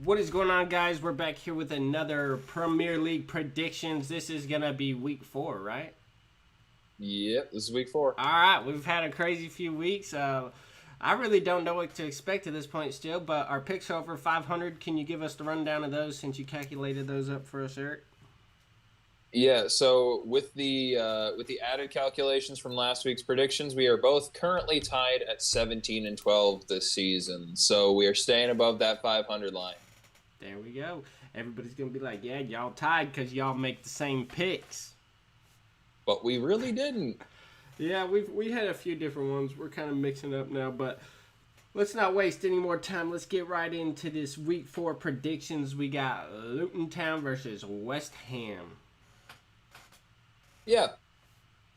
What is going on, guys? We're back here with another Premier League predictions. This is going to be week 4, right? Yep, this is week 4. All right, we've had a crazy few weeks. I really don't know what to expect at this point still, but our picks are over 500. Can you give us the rundown of those since you calculated those up for us, Eric? Yeah, so with the added calculations from last week's predictions, we are both currently tied at 17 and 12 this season. So we are staying above that 500 line. There we go. Everybody's going to be like, yeah, y'all tied because y'all make the same picks. But we really didn't. Yeah, we had a few different ones. We're kind of mixing up now, but let's not waste any more time. Let's get right into this week 4 predictions. We got Luton Town versus West Ham. Yeah,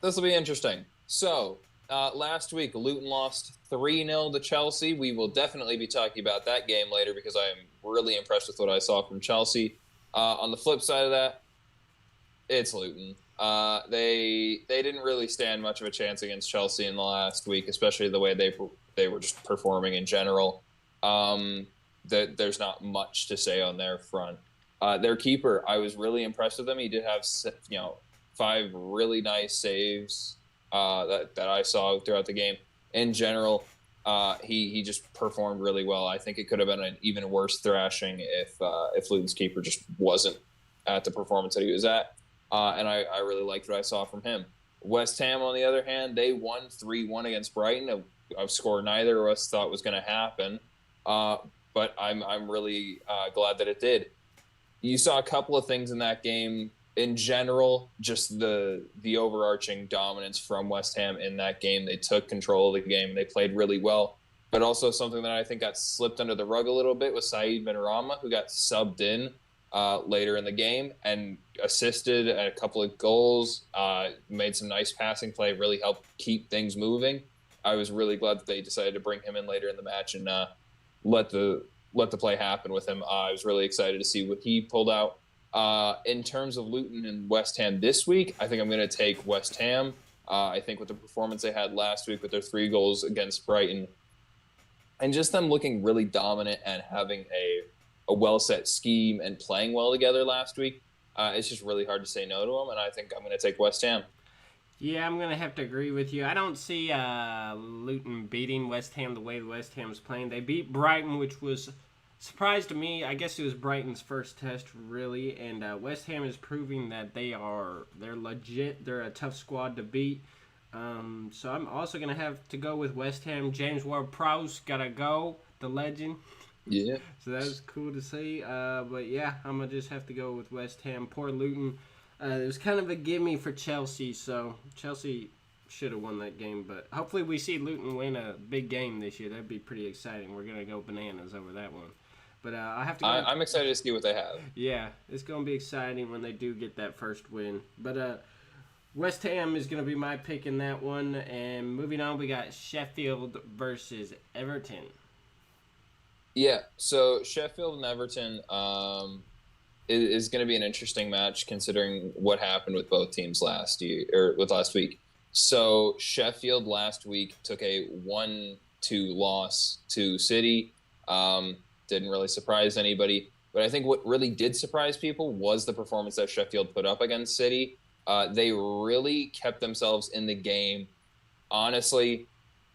this will be interesting. So, last week, Luton lost 3-0 to Chelsea. We will definitely be talking about that game later because I am really impressed with what I saw from Chelsea. On the flip side of that, it's Luton. They didn't really stand much of a chance against Chelsea in the last week, especially the way they were just performing in general. There's not much to say on their front. Their keeper, I was really impressed with him. He did have 5 really nice saves that I saw throughout the game. In general, he just performed really well. I think it could have been an even worse thrashing if Luton's keeper just wasn't at the performance that he was at. And I really liked what I saw from him. West Ham, on the other hand, they won 3-1 against Brighton, a score neither of us thought was going to happen. But I'm really glad that it did. You saw a couple of things in that game. In general, just the overarching dominance from West Ham in that game. They took control of the game. They played really well. But also something that I think got slipped under the rug a little bit was Said Benrahma, who got subbed in later in the game and assisted at a couple of goals, made some nice passing play, really helped keep things moving. I was really glad that they decided to bring him in later in the match and let the play happen with him. I was really excited to see what he pulled out. In terms of Luton and West Ham this week, I think I'm going to take West Ham. I think with the performance they had last week with their 3 goals against Brighton and just them looking really dominant and having a well-set scheme and playing well together last week, it's just really hard to say no to them, and I think I'm going to take West Ham. Yeah, I'm going to have to agree with you. I don't see Luton beating West Ham the way West Ham's playing. They beat Brighton, which was surprise to me. I guess it was Brighton's first test, really, and West Ham is proving that they're legit. They're a tough squad to beat. So I'm also going to have to go with West Ham. James Ward-Prowse got to go, the legend. Yeah. So that was cool to see. But yeah, I'm going to just have to go with West Ham. Poor Luton. It was kind of a gimme for Chelsea, so Chelsea should have won that game. But hopefully we see Luton win a big game this year. That'd be pretty exciting. We're going to go bananas over that one. But I have to go. I'm excited to see what they have. Yeah, it's going to be exciting when they do get that first win. But West Ham is going to be my pick in that one. And moving on, we got Sheffield versus Everton. Yeah, so Sheffield and Everton is going to be an interesting match considering what happened with both teams last week. So Sheffield last week took a 1-2 loss to City. Didn't really surprise anybody. But I think what really did surprise people was the performance that Sheffield put up against City. They really kept themselves in the game. Honestly,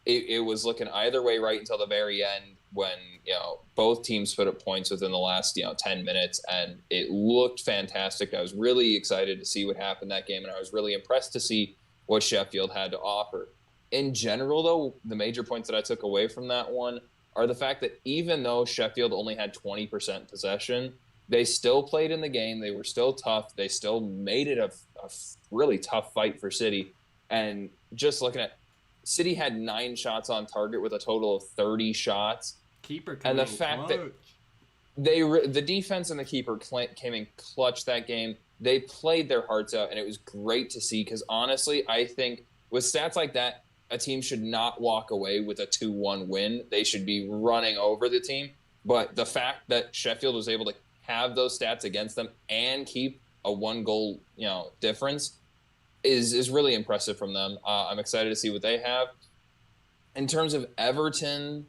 it was looking either way right until the very end when both teams put up points within the last 10 minutes, and it looked fantastic. I was really excited to see what happened that game, and I was really impressed to see what Sheffield had to offer. In general, though, the major points that I took away from that one are the fact that even though Sheffield only had 20% possession, they still played in the game. They were still tough. They still made it a really tough fight for City. And just looking at City had 9 shots on target with a total of 30 shots. Keeper and the fact that the defense and the keeper came in clutch that game. They played their hearts out, and it was great to see because honestly, I think with stats like that, a team should not walk away with a 2-1 win. They should be running over the team. But the fact that Sheffield was able to have those stats against them and keep a 1-goal, difference is really impressive from them. I'm excited to see what they have. In terms of Everton,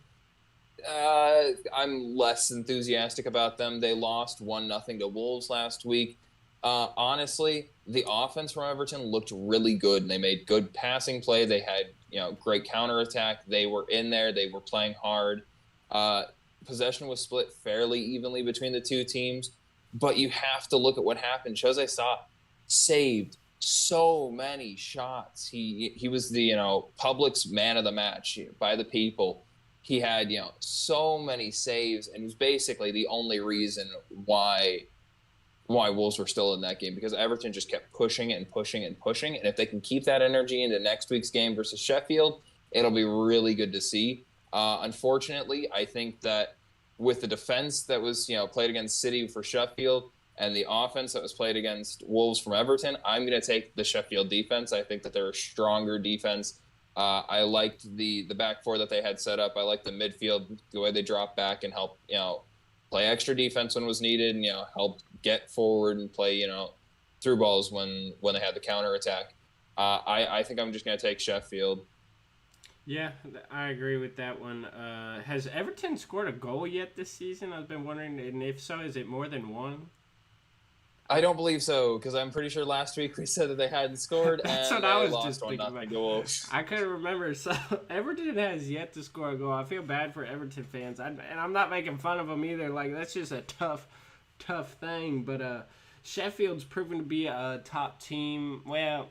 I'm less enthusiastic about them. They lost 1-0 to Wolves last week. Honestly, the offense from Everton looked really good, and they made good passing play. They had, great counterattack. They were in there. They were playing hard. Uh, Possession was split fairly evenly between the two teams, but you have to look at what happened. Jose Sa saved so many shots. He was the public's man of the match by the people. He had so many saves, and was basically the only reason why Wolves were still in that game, because Everton just kept pushing and pushing and pushing. And if they can keep that energy into next week's game versus Sheffield, it'll be really good to see. Unfortunately, I think that with the defense that was played against City for Sheffield and the offense that was played against Wolves from Everton, I'm going to take the Sheffield defense. I think that they're a stronger defense. I liked the back four that they had set up. I liked the midfield, the way they dropped back and help play extra defense when was needed, and help get forward and play through balls when they had the counter attack. I think I'm just going to take Sheffield. Yeah, I agree with that one. Has Everton scored a goal yet this season? I've been wondering, and if so, is it more than one? I don't believe so, because I'm pretty sure last week we said that they hadn't scored. That's and what I they was lost just thinking about. Wolves. I couldn't remember. So Everton has yet to score a goal. I feel bad for Everton fans, and I'm not making fun of them either. Like, that's just a tough thing. But Sheffield's proven to be a top team. Well,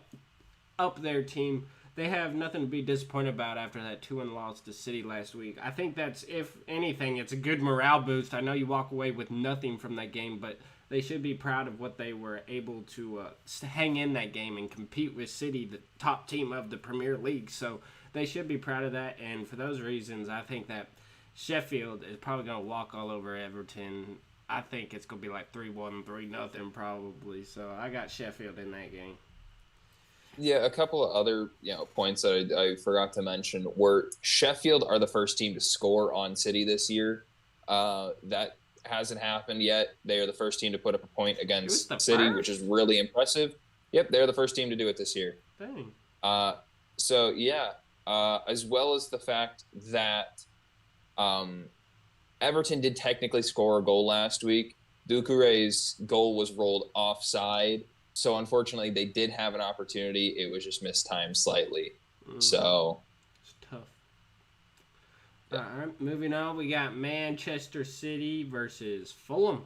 up their team. They have nothing to be disappointed about after that 2-1 loss to City last week. I think that's, if anything, it's a good morale boost. I know you walk away with nothing from that game, but they should be proud of what they were able to hang in that game and compete with City, the top team of the Premier League. So they should be proud of that. And for those reasons, I think that Sheffield is probably going to walk all over Everton. I think it's going to be like 3-1, 3-0 probably. So I got Sheffield in that game. Yeah, a couple of other points that I forgot to mention were Sheffield are the first team to score on City this year. That hasn't happened yet. They are the first team to put up a point against City, which is really impressive. Yep, they're the first team to do it this year. Dang. So yeah, as well as the fact that Everton did technically score a goal last week. Doucouré's goal was rolled offside. So unfortunately, they did have an opportunity. It was just mistimed slightly. Mm-hmm. So it's tough. Yeah. All right, moving on. We got Manchester City versus Fulham.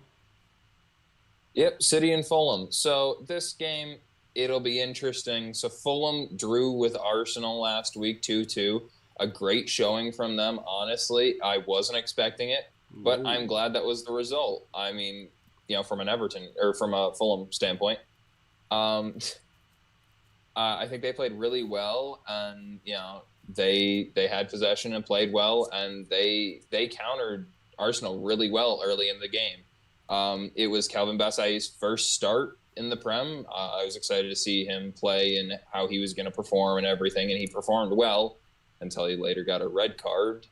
Yep, City and Fulham. So this game, it'll be interesting. So Fulham drew with Arsenal last week, 2-2. A great showing from them, honestly. I wasn't expecting it, but I'm glad that was the result. I mean, from an Everton or from a Fulham standpoint. I think they played really well, and they had possession and played well, and they countered Arsenal really well early in the game. It was Calvin Bassai's first start in the Prem. I was excited to see him play and how he was going to perform and everything, and he performed well until he later got a red card.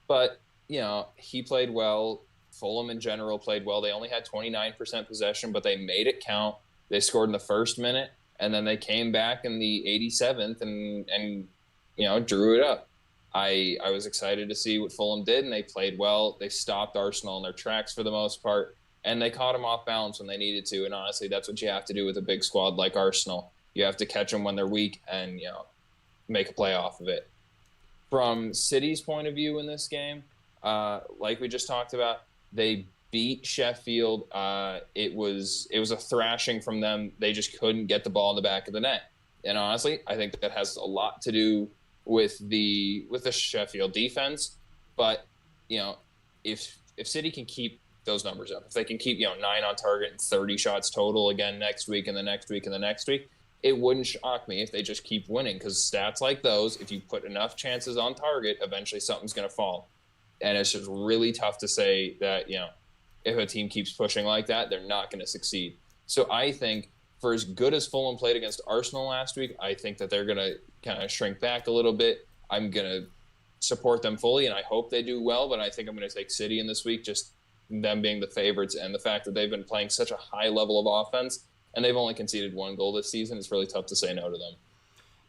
But he played well. Fulham in general played well. They only had 29% possession, but they made it count. They scored in the first minute, and then they came back in the 87th and drew it up. I was excited to see what Fulham did, and they played well. They stopped Arsenal in their tracks for the most part, and they caught them off balance when they needed to. And honestly, that's what you have to do with a big squad like Arsenal. You have to catch them when they're weak and make a play off of it. From City's point of view in this game, like we just talked about, they beat Sheffield. It was a thrashing from them. They just couldn't get the ball in the back of the net. And honestly, I think that has a lot to do with the Sheffield defense. But if City can keep those numbers up, if they can keep 9 on target and 30 shots total again next week and the next week and the next week, it wouldn't shock me if they just keep winning, because stats like those, if you put enough chances on target, eventually something's going to fall. And it's just really tough to say that if a team keeps pushing like that, they're not going to succeed. So I think for as good as Fulham played against Arsenal last week, I think that they're going to kind of shrink back a little bit. I'm going to support them fully, and I hope they do well, but I think I'm going to take City in this week, just them being the favorites and the fact that they've been playing such a high level of offense, and they've only conceded 1 goal this season. It's really tough to say no to them.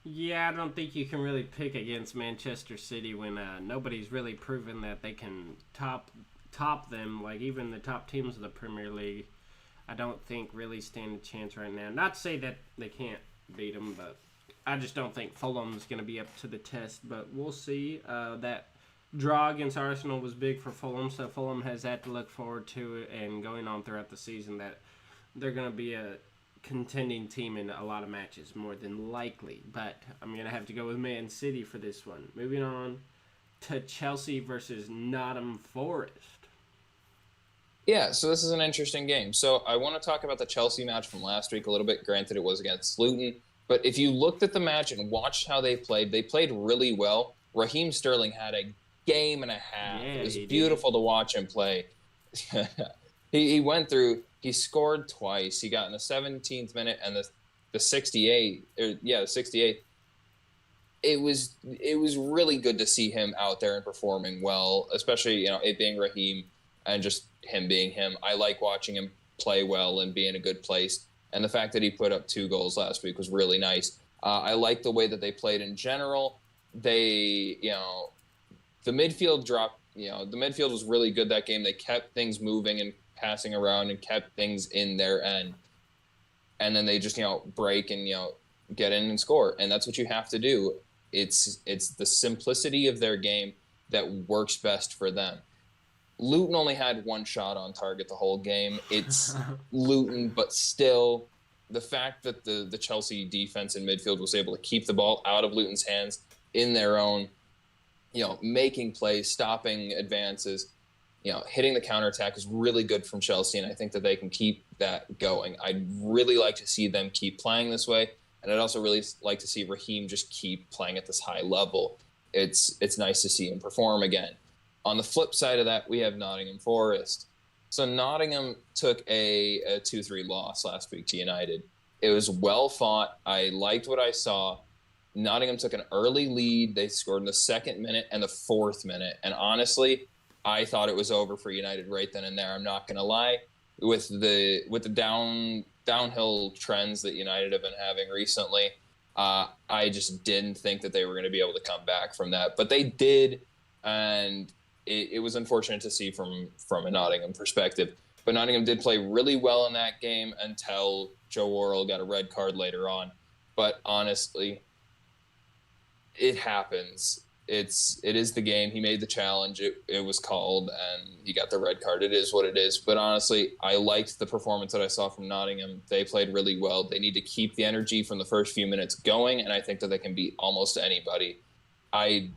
Yeah, I don't think you can really pick against Manchester City when nobody's really proven that they can top them. Like even the top teams of the Premier League, I don't think really stand a chance right now. Not to say that they can't beat them, but I just don't think Fulham's going to be up to the test. But we'll see. That draw against Arsenal was big for Fulham, so Fulham has that to look forward to, and going on throughout the season that they're going to be a contending team in a lot of matches, more than likely. But I'm going to have to go with Man City for this one. Moving on to Chelsea versus Nottingham Forest. Yeah, so this is an interesting game. So I want to talk about the Chelsea match from last week a little bit. Granted, it was against Luton. But if you looked at the match and watched how they played really well. Raheem Sterling had a game and a half. Yeah, It was he beautiful to watch him play. he went through, he scored twice. He got in the 17th minute and the 68th. The 68th. It was really good to see him out there and performing well, especially, it being Raheem and just him being him. I like watching him play well and be in a good place. And the fact that he put up 2 goals last week was really nice. I like the way that they played in general. They, the midfield dropped, the midfield was really good that game. They kept things moving and passing around and kept things in their end. And then they just, break and, get in and score. And that's what you have to do. It's the simplicity of their game that works best for them. Luton only had 1 shot on target the whole game. It's Luton, but still, the fact that the Chelsea defense and midfield was able to keep the ball out of Luton's hands in their own, making plays, stopping advances, hitting the counterattack is really good from Chelsea, and I think that they can keep that going. I'd really like to see them keep playing this way, and I'd also really like to see Raheem just keep playing at this high level. It's nice to see him perform again. On the flip side of that, we have Nottingham Forest. So Nottingham took a 2-3 loss last week to United. It was well fought. I liked what I saw. Nottingham took an early lead. They scored in the 2nd minute and the 4th minute. And honestly, I thought it was over for United right then and there. I'm not going to lie. With the downhill trends that United have been having recently, I just didn't think that they were going to be able to come back from that. But they did, and it was unfortunate to see from a Nottingham perspective. But Nottingham did play really well in that game until Joe Worrell got a red card later on. But honestly, it happens. It is the game. He made the challenge. It was called, and he got the red card. It is what it is. But honestly, I liked the performance that I saw from Nottingham. They played really well. They need to keep the energy from the first few minutes going, and I think that they can beat almost anybody. I'd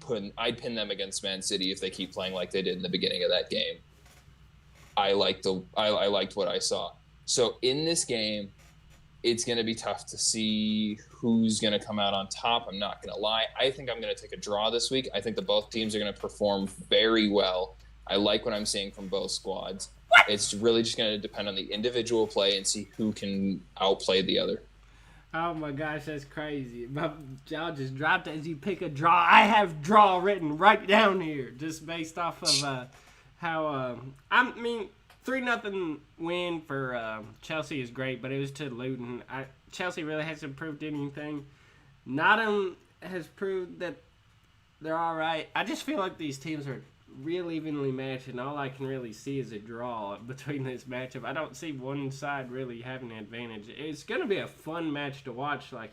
pin them against Man City if they keep playing like they did in the beginning of that game. I liked what I saw. So in this game, it's going to be tough to see who's going to come out on top. I'm not going to lie. I think I'm going to take a draw this week. I think that both teams are going to perform very well. I like what I'm seeing from both squads. It's really just going to depend on the individual play and see who can outplay the other. Oh my gosh, that's crazy. My jaw just dropped as you pick a draw. I have draw written right down here, just based off of how 3-0 win for Chelsea is great, but it was to Luton. Chelsea really hasn't proved anything. Nottingham has proved that they're all right. I just feel like these teams are real evenly matched, and all I can really see is a draw between this matchup. I don't see one side really having an advantage. It's going to be a fun match to watch. Like,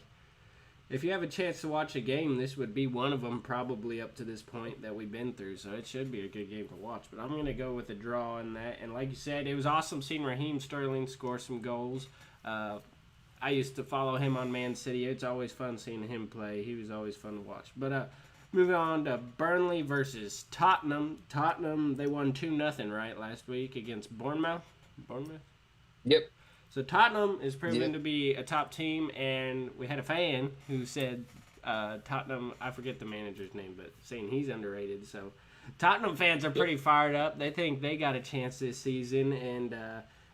if you have a chance to watch a game, this would be one of them probably up to this point that we've been through, so it should be a good game to watch. But I'm going to go with a draw in that. And like you said, it was awesome seeing Raheem Sterling score some goals. I used to follow him on Man City. It's always fun seeing him play. He was always fun to watch. But moving on to Burnley versus Tottenham. Tottenham, they won 2-0, right, last week against Bournemouth? Yep. So Tottenham is proven to be a top team, and we had a fan who said Tottenham, I forget the manager's name, but saying he's underrated. So Tottenham fans are pretty fired up. They think they got a chance this season, and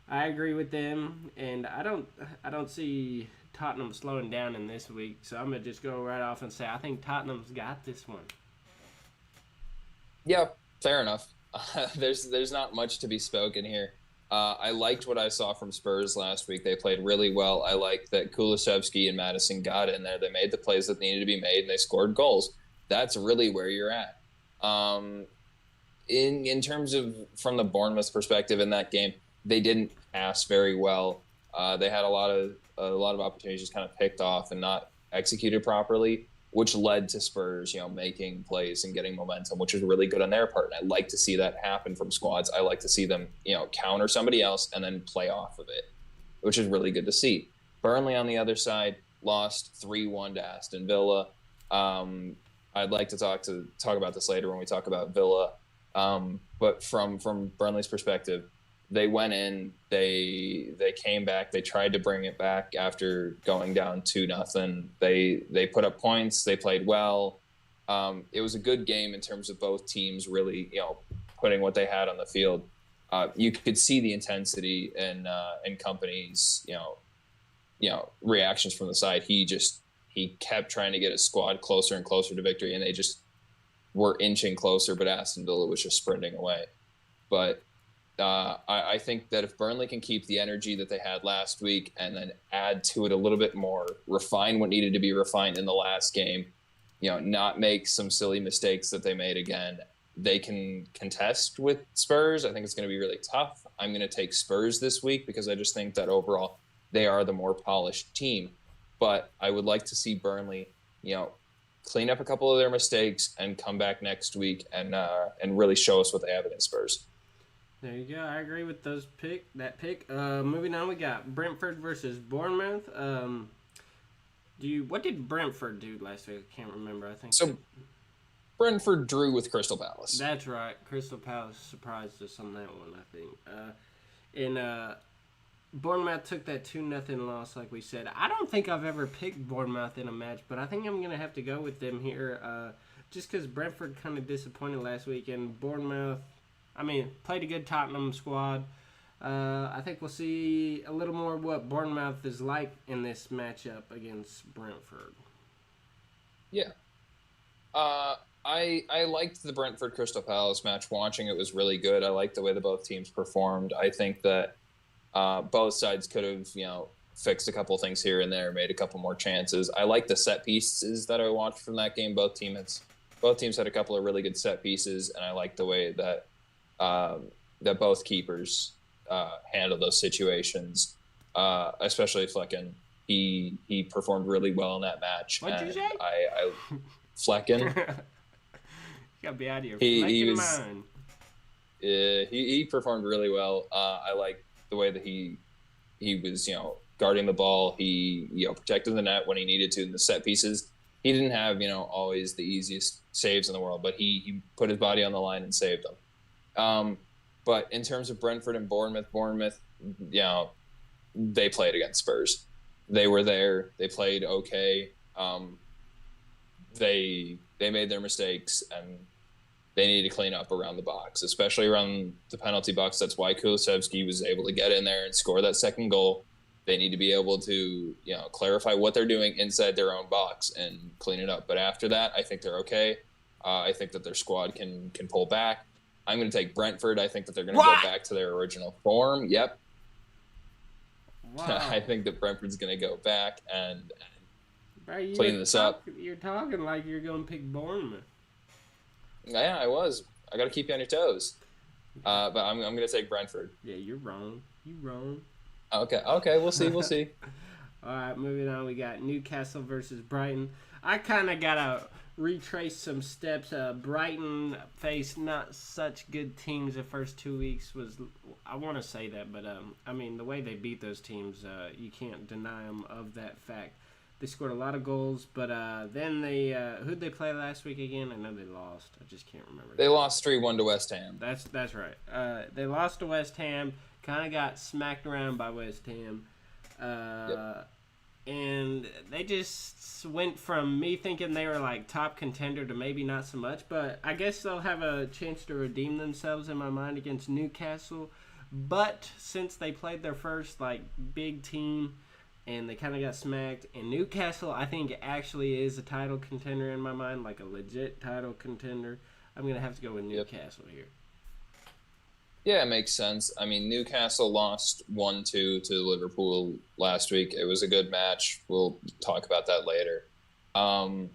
I agree with them. And I don't see Tottenham slowing down in this week, so I'm going to just go right off and say I think Tottenham's got this one. Yeah, fair enough. There's not much to be spoken here. I liked what I saw from Spurs last week. They played really well. I liked that Kulusevski and Madison got in there. They made the plays that needed to be made, and they scored goals. That's really where you're at. In terms of from the Bournemouth perspective in that game, they didn't pass very well. They had a lot of opportunities just kind of picked off and not executed properly, which led to Spurs, making plays and getting momentum, which is really good on their part. And I like to see that happen from squads. I like to see them, counter somebody else and then play off of it, which is really good to see. Burnley on the other side lost 3-1 to Aston Villa. I'd like to talk about this later when we talk about Villa. But from Burnley's perspective, they went in, they came back, they tried to bring it back after going down 2-0. They put up points, they played well. It was a good game in terms of both teams really, putting what they had on the field. You could see the intensity in Kompany's, reactions from the side. He kept trying to get his squad closer and closer to victory, and they just were inching closer, but Aston Villa was just sprinting away. But I think that if Burnley can keep the energy that they had last week and then add to it a little bit more, refine what needed to be refined in the last game, not make some silly mistakes that they made again, they can contest with Spurs. I think it's going to be really tough. I'm going to take Spurs this week because I just think that overall they are the more polished team. But I would like to see Burnley, clean up a couple of their mistakes and come back next week and really show us what they have against Spurs. There you go. I agree with that pick. Moving on, we got Brentford versus Bournemouth. What did Brentford do last week? I can't remember. I think so. Brentford drew with Crystal Palace. That's right. Crystal Palace surprised us on that one, I think. And Bournemouth took that 2-0 loss, like we said. I don't think I've ever picked Bournemouth in a match, but I think I'm going to have to go with them here just because Brentford kind of disappointed last week, and Bournemouth, played a good Tottenham squad. I think we'll see a little more what Bournemouth is like in this matchup against Brentford. Yeah. I liked the Brentford Crystal Palace match. Watching it was really good. I liked the way that both teams performed. I think that both sides could have, fixed a couple things here and there, made a couple more chances. I like the set pieces that I watched from that game. Both teams had a couple of really good set pieces, and I like the way that that both keepers handle those situations, especially Flecken. He performed really well in that match. What'd you say? Flecken. You gotta be out of your mind. He performed really well. I like the way that he was, guarding the ball. He, protected the net when he needed to in the set pieces. He didn't have, always the easiest saves in the world, but he put his body on the line and saved them. But in terms of Brentford and Bournemouth, they played against Spurs. They were there. They played okay. They made their mistakes, and they need to clean up around the box, especially around the penalty box. That's why Kulusevski was able to get in there and score that second goal. They need to be able to, clarify what they're doing inside their own box and clean it up. But after that, I think they're okay. I think that their squad can pull back. I'm going to take Brentford. I think that they're going to go back to their original form. Yep. Wow. I think that Brentford's going to go back and clean this up. You're talking like you're going to pick Bournemouth. Yeah, I was. I got to keep you on your toes. But I'm going to take Brentford. Yeah, you're wrong. Okay. We'll see. All right, moving on. We got Newcastle versus Brighton. I kind of got to retrace some steps. Brighton faced not such good teams the first 2 weeks. I want to say that, but the way they beat those teams, you can't deny them of that fact. They scored a lot of goals, but then they who'd they play last week again? I know they lost. I just can't remember. They lost 3-1 to West Ham. That's right. They lost to West Ham. Kind of got smacked around by West Ham. Yep. And they just went from me thinking they were like top contender to maybe not so much. But I guess they'll have a chance to redeem themselves in my mind against Newcastle. But since they played their first like big team and they kind of got smacked, and Newcastle I think actually is a title contender in my mind, like a legit title contender, I'm going to have to go with Newcastle here. Yeah, it makes sense. I mean, Newcastle lost 1-2 to Liverpool last week. It was a good match. We'll talk about that later. Um,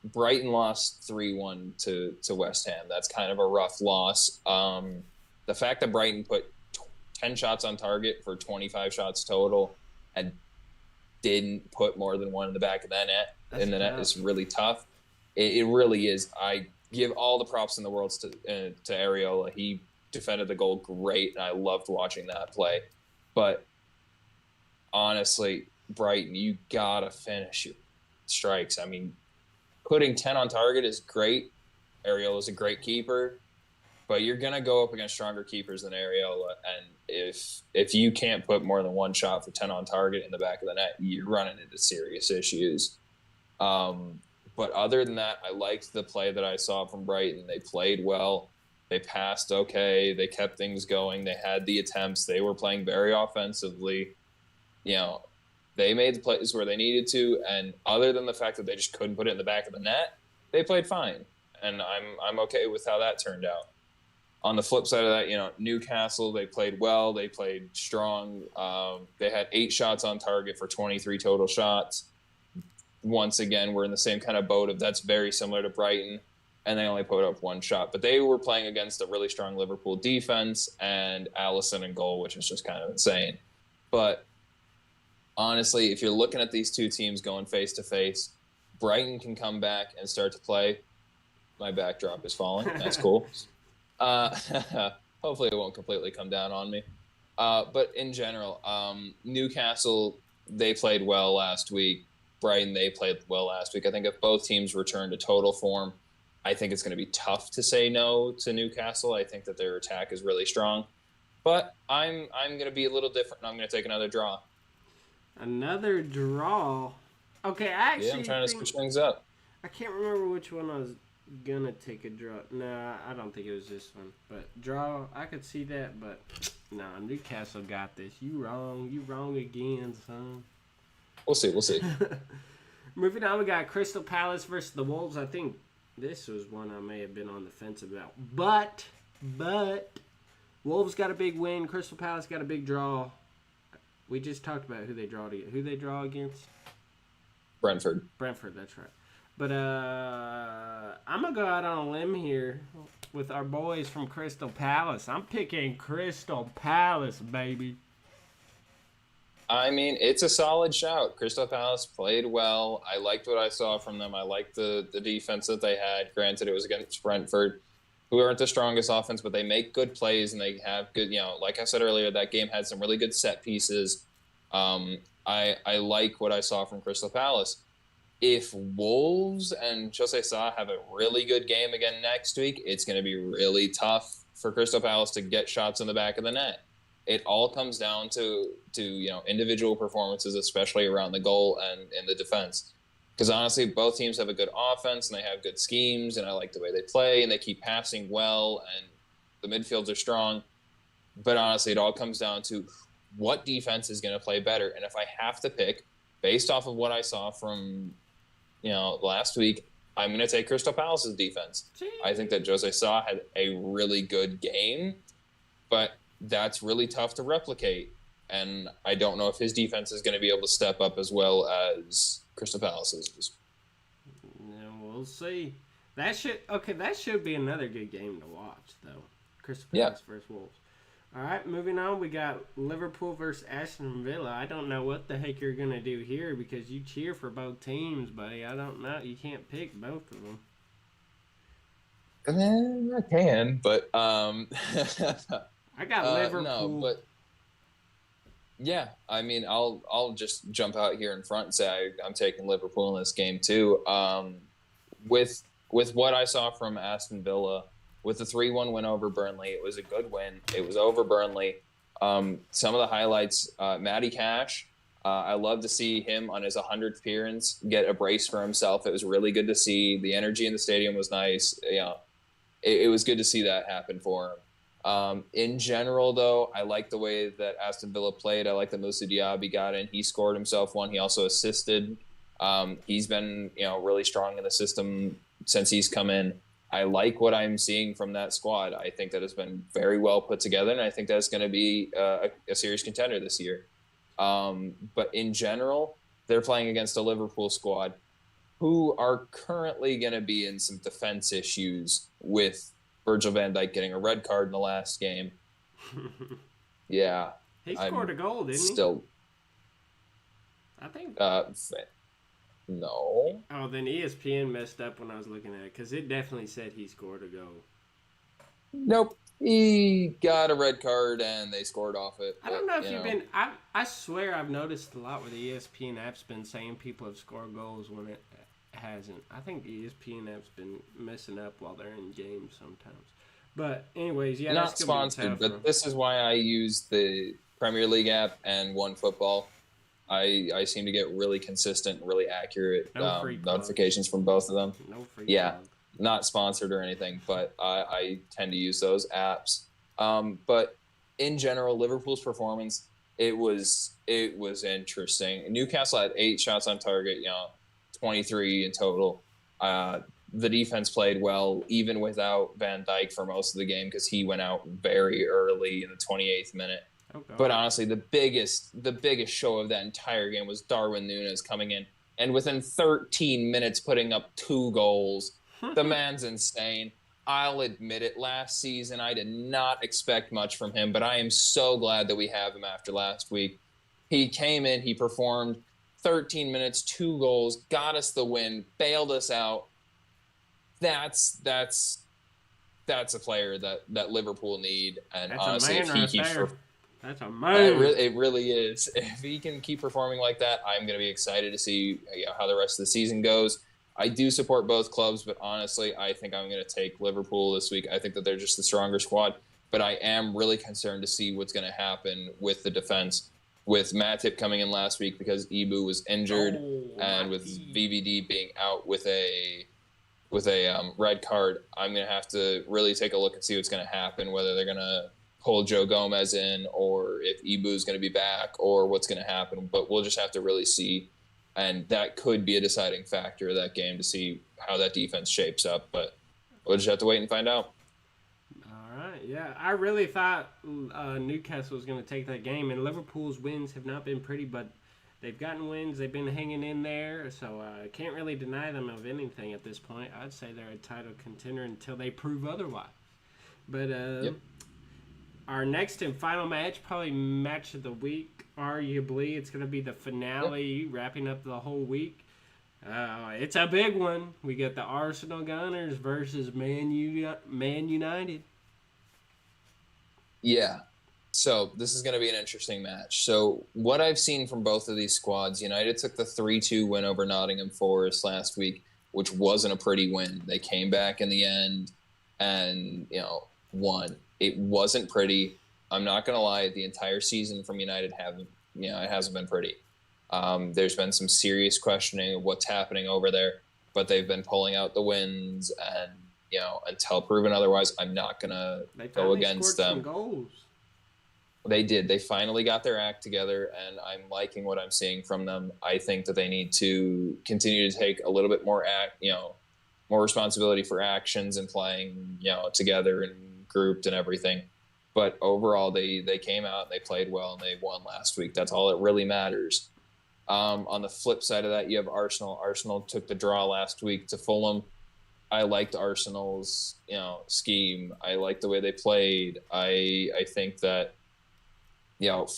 Brighton lost 3-1 to West Ham. That's kind of a rough loss. The fact that Brighton put 10 shots on target for 25 shots total and didn't put more than one in the back of the net net is really tough. It really is. I give all the props in the world to Areola. He defended the goal great, and I loved watching that play. But honestly, Brighton, you gotta finish your strikes. I mean, putting 10 on target is great. Areola's a great keeper, but you're gonna go up against stronger keepers than Areola, and if you can't put more than one shot for 10 on target in the back of the net, you're running into serious issues. But other than that, I liked the play that I saw from Brighton. They played well. They passed okay. They kept things going. They had the attempts. They were playing very offensively. You know, they made the plays where they needed to, and other than the fact that they just couldn't put it in the back of the net, they played fine. And I'm okay with how that turned out. On the flip side of that, you know, Newcastle, they played well. They played strong. They had 8 shots on target for 23 total shots. Once again, we're in the same kind of boat of that's very similar to Brighton, and they only put up 1 shot. But they were playing against a really strong Liverpool defense and Alisson in goal, which is just kind of insane. But honestly, if you're looking at these two teams going face-to-face, Brighton can come back and start to play. My backdrop is falling. That's cool. Hopefully it won't completely come down on me. But in general, Newcastle, they played well last week. Brighton, they played well last week. I think if both teams return to total form, I think it's going to be tough to say no to Newcastle. I think that their attack is really strong. But I'm going to be a little different, and I'm going to take another draw. Another draw? Okay, actually... Yeah, I'm trying to switch things up. I can't remember which one I was going to take a draw. No, I don't think it was this one. But draw, I could see that, but no, Newcastle got this. You wrong. You wrong again, son. We'll see. Moving on, we got Crystal Palace versus the Wolves. I think this was one I may have been on the fence about. But, Wolves got a big win. Crystal Palace got a big draw. We just talked about who they draw against. Brentford, that's right. But I'm going to go out on a limb here with our boys from Crystal Palace. I'm picking Crystal Palace, baby. I mean, it's a solid shout. Crystal Palace played well. I liked what I saw from them. I liked the defense that they had. Granted, it was against Brentford, who aren't the strongest offense, but they make good plays and they have good, like I said earlier, that game had some really good set pieces. I like what I saw from Crystal Palace. If Wolves and Jose Sa have a really good game again next week, it's going to be really tough for Crystal Palace to get shots in the back of the net. It all comes down to individual performances, especially around the goal and in the defense. Because honestly, both teams have a good offense and they have good schemes, and I like the way they play and they keep passing well, and the midfields are strong. But honestly, it all comes down to what defense is going to play better. And if I have to pick, based off of what I saw from last week, I'm going to take Crystal Palace's defense. I think that Jose Sa had a really good game, but that's really tough to replicate. And I don't know if his defense is going to be able to step up as well as Crystal Palace's. Yeah, we'll see. That should be another good game to watch, though. Crystal Palace versus Wolves. All right, moving on. We got Liverpool versus Aston Villa. I don't know what the heck you're going to do here because you cheer for both teams, buddy. I don't know. You can't pick both of them. I can, but I got Liverpool. No, but yeah, I mean, I'll just jump out here in front and say I'm taking Liverpool in this game too. With what I saw from Aston Villa, with the 3-1 win over Burnley, it was a good win. It was over Burnley. Some of the highlights, Matty Cash, I love to see him on his 100th appearance get a brace for himself. It was really good to see. The energy in the stadium was nice. It was good to see that happen for him. In general, though, I like the way that Aston Villa played. I like that Moussa Diaby got in. He scored himself one. He also assisted. He's been, really strong in the system since he's come in. I like what I'm seeing from that squad. I think that it's been very well put together, and I think that's going to be a serious contender this year. But in general, they're playing against a Liverpool squad who are currently going to be in some defense issues with Virgil van Dijk getting a red card in the last game. Yeah. He scored a goal, didn't still, he? I think. No. Oh, then ESPN messed up when I was looking at it because it definitely said he scored a goal. Nope. He got a red card and they scored off it. I don't know if you've been. I swear I've noticed a lot where the ESPN app's been saying people have scored goals when it hasn't. I think the ESPN app's been messing up while they're in games sometimes. But anyways, yeah, not sponsored, but this is why I use the Premier League app and OneFootball. I seem to get really consistent, really accurate notifications from both of them. No free yeah, plug. Not sponsored or anything, but I tend to use those apps. But in general, Liverpool's performance, it was interesting. Newcastle had 8 shots on target, 23 in total. The defense played well, even without Van Dijk for most of the game because he went out very early in the 28th minute. Okay. But honestly, the biggest show of that entire game was Darwin Núñez coming in and within 13 minutes putting up 2 goals. The man's insane. I'll admit it. Last season, I did not expect much from him, but I am so glad that we have him after last week. He came in, he performed 13 minutes, 2 goals, got us the win, bailed us out. That's a player that Liverpool need, and That's honestly, if he keeps that's a man. It really is. If he can keep performing like that, I'm going to be excited to see how the rest of the season goes. I do support both clubs, but honestly, I think I'm going to take Liverpool this week. I think that they're just the stronger squad, but I am really concerned to see what's going to happen with the defense. With Matip coming in last week because Ibu was injured, and with VVD being out with a red card, I'm going to have to really take a look and see what's going to happen, whether they're going to pull Joe Gomez in or if Ibu's going to be back or what's going to happen. But we'll just have to really see, and that could be a deciding factor of that game to see how that defense shapes up. But we'll just have to wait and find out. All right, yeah. I really thought Newcastle was going to take that game, and Liverpool's wins have not been pretty, but they've gotten wins. They've been hanging in there, so I can't really deny them of anything at this point. I'd say they're a title contender until they prove otherwise. But Yep. Our next and final match, probably match of the week, arguably, it's going to be the finale, wrapping up the whole week. It's a big one. We got the Arsenal Gunners versus Man United. Yeah. So this is going to be an interesting match. So what I've seen from both of these squads, United took the 3-2 win over Nottingham Forest last week, which wasn't a pretty win. They came back in the end and, won. It wasn't pretty. I'm not going to lie. The entire season from United it hasn't been pretty. There's been some serious questioning of what's happening over there, but they've been pulling out the wins, and until proven otherwise, I'm not going to go against them. Some goals. They did. They finally got their act together, and I'm liking what I'm seeing from them. I think that they need to continue to take a little bit more more responsibility for actions and playing, together and grouped and everything. But overall, they came out and they played well and they won last week. That's all that really matters. On the flip side of that, you have Arsenal. Arsenal took the draw last week to Fulham. I liked Arsenal's, scheme. I liked the way they played. I think that,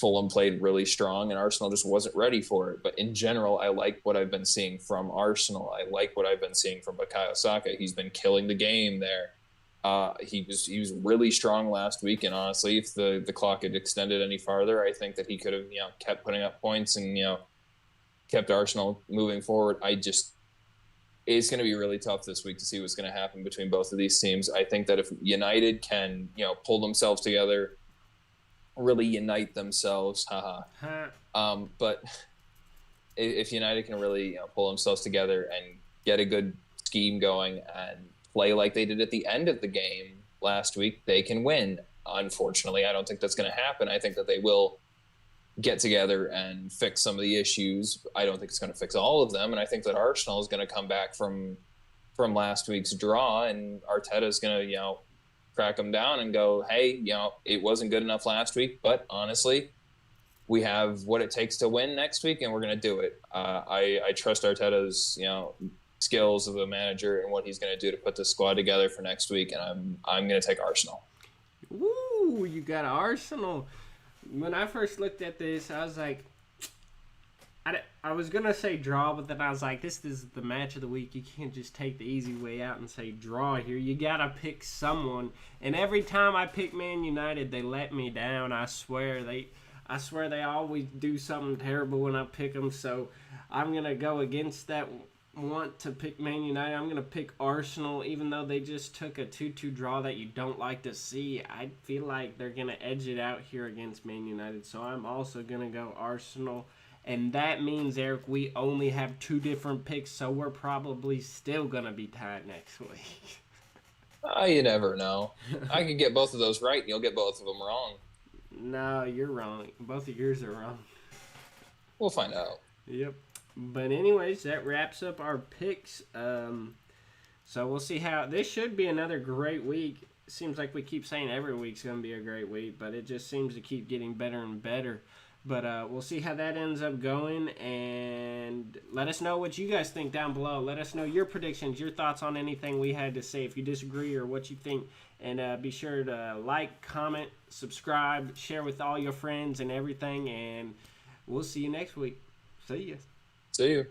Fulham played really strong and Arsenal just wasn't ready for it. But in general, I like what I've been seeing from Arsenal. I like what I've been seeing from Bukayo Saka. He's been killing the game there. He was really strong last week, and honestly, if the clock had extended any farther, I think that he could have kept putting up points and kept Arsenal moving forward. It's going to be really tough this week to see what's going to happen between both of these teams. I think that if United can pull themselves together, really unite themselves, but if United can really pull themselves together and get a good scheme going and play like they did at the end of the game last week, they can win. Unfortunately, I don't think that's going to happen. I think that they will get together and fix some of the issues. I don't think it's going to fix all of them, and I think that Arsenal is going to come back from from last week's draw, and Arteta's going to, crack them down and go, hey, it wasn't good enough last week, but honestly, we have what it takes to win next week, and we're going to do it. I trust Arteta's, skills of a manager and what he's going to do to put the squad together for next week, and I'm going to take Arsenal. Woo, you got Arsenal. When I first looked at this, I was like, I was going to say draw, but then I was like, this is the match of the week. You can't just take the easy way out and say draw here. You got to pick someone. And every time I pick Man United, they let me down. I swear they always do something terrible when I pick them. So I'm going to go against that want to pick Man United. I'm going to pick Arsenal, even though they just took a 2-2 draw that you don't like to see. I feel like they're going to edge it out here against Man United. So I'm also going to go Arsenal. And that means, Eric, we only have 2 different picks, so we're probably still going to be tied next week. You never know. I could get both of those right, and you'll get both of them wrong. No, you're wrong. Both of yours are wrong. We'll find out. Yep. But anyways, that wraps up our picks. So we'll see how... This should be another great week. Seems like we keep saying every week's going to be a great week, but it just seems to keep getting better and better. But we'll see how that ends up going, and let us know what you guys think down below. Let us know your predictions, your thoughts on anything we had to say, if you disagree or what you think. And be sure to like, comment, subscribe, share with all your friends and everything, and we'll see you next week. See ya. See you.